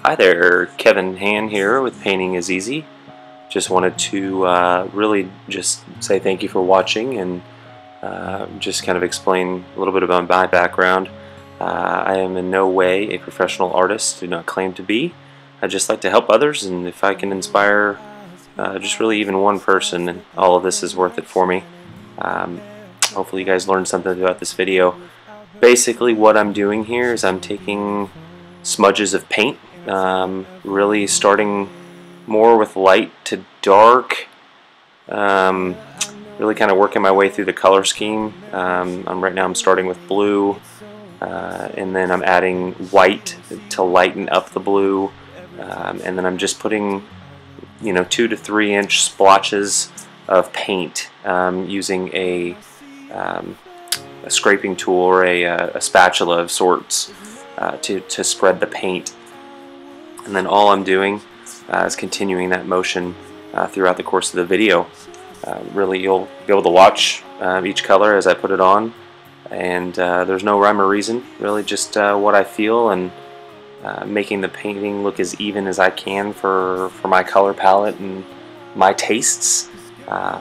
Hi there, Kevin Hann here with Painting is Easy. Just wanted to really just say thank you for watching and just kind of explain a little bit about my background. I am in no way a professional artist, do not claim to be. I just like to help others, and if I can inspire just really even one person, and all of this is worth it for me. Hopefully you guys learned something about this video. Basically what I'm doing here is I'm taking smudges of paint, really starting more with light to dark, really kind of working my way through the color scheme. Right now I'm starting with blue, and then I'm adding white to lighten up the blue, and then I'm just putting 2 to 3 inch splotches of paint using a scraping tool or a spatula of sorts to spread the paint. And then all I'm doing is continuing that motion throughout the course of the video. Really, you'll be able to watch each color as I put it on, and there's no rhyme or reason, really just what I feel, and making the painting look as even as I can for my color palette and my tastes.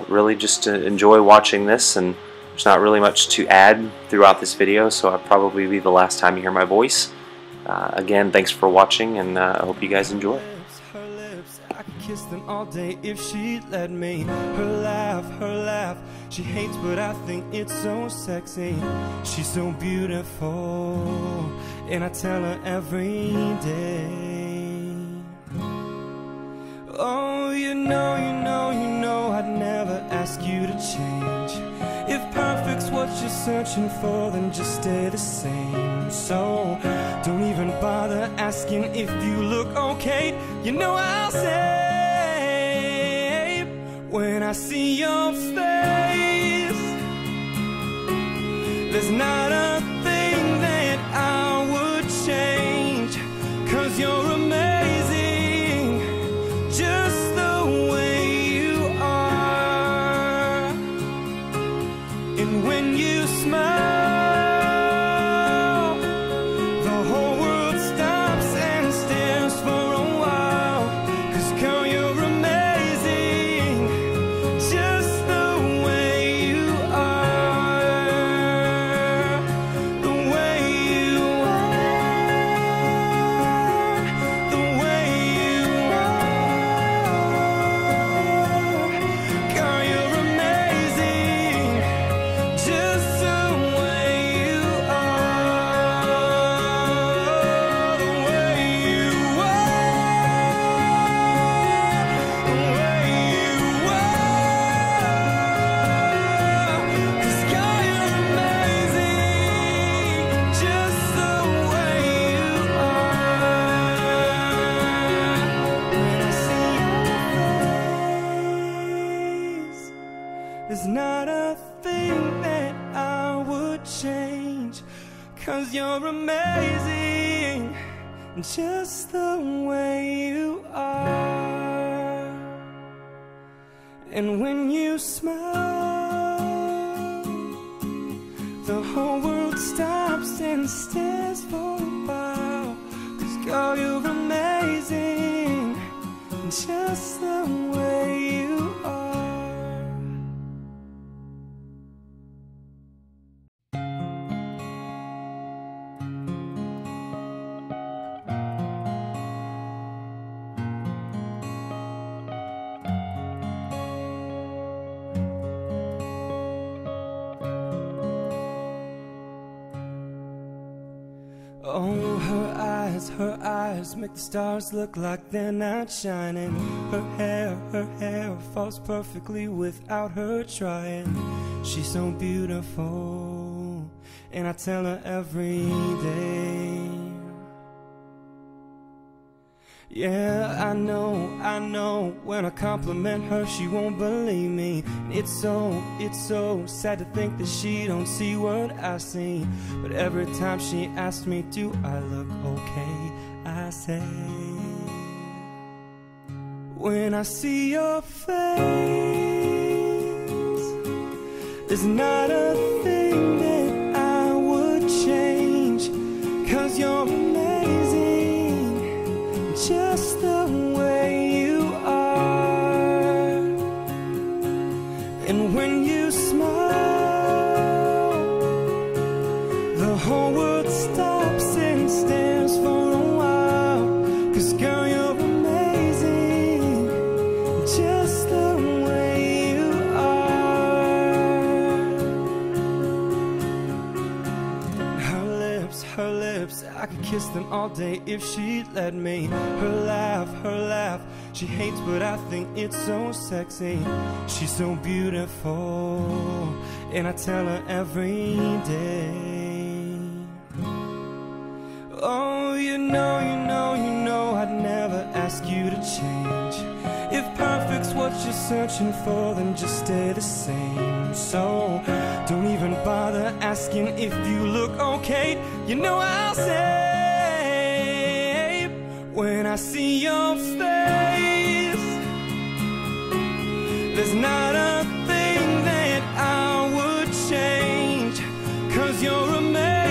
Really just to enjoy watching this, and there's not really much to add throughout this video, so I'll probably be the last time you hear my voice. Again, thanks for watching, and I hope you guys enjoy. Her lips, I could kiss them all day if she'd let me. Her laugh, she hates but I think it's so sexy. She's so beautiful, and I tell her every day. Oh, you know, I'd never ask you to change. If perfect's what you're searching for, then just stay the same. So don't even bother asking if you look okay. You know I'll say, when I see your face, there's not a thing that I would change. 'Cause you're amazing, just the way you are. And when you smile, the whole world stops and stares for a while. 'Cause girl, you're amazing, just the way you are. The way you are, the way you are. Girl, you're amazing, just the way you are. The way you are, the way you are. 'Cause girl, you're amazing, just the way you are. When I see your face, there's not a thing that I would change. 'Cause you're amazing, just the way you are. And when you smile, the whole world stops and stares for a while. 'Cause girl, you're amazing, just the way you are. Oh, her eyes make the stars look like they're not shining. Her hair falls perfectly without her trying. She's so beautiful, and I tell her every day. Yeah, I know, when I compliment her, she won't believe me. It's so sad to think that she don't see what I see. But every time she asks me, do I look okay, I say, when I see your face, there's not a thing that I would change. 'Cause you're amazing, consistent all day if she'd let me. Her laugh, she hates but I think it's so sexy. She's so beautiful, and I tell her every day. Oh, you know, I'd never ask you to change. If perfect's what you're searching for, then just stay the same. So don't even bother asking if you look okay. You know I'll say, when I see your face, there's not a thing that I would change, 'cause you're amazing.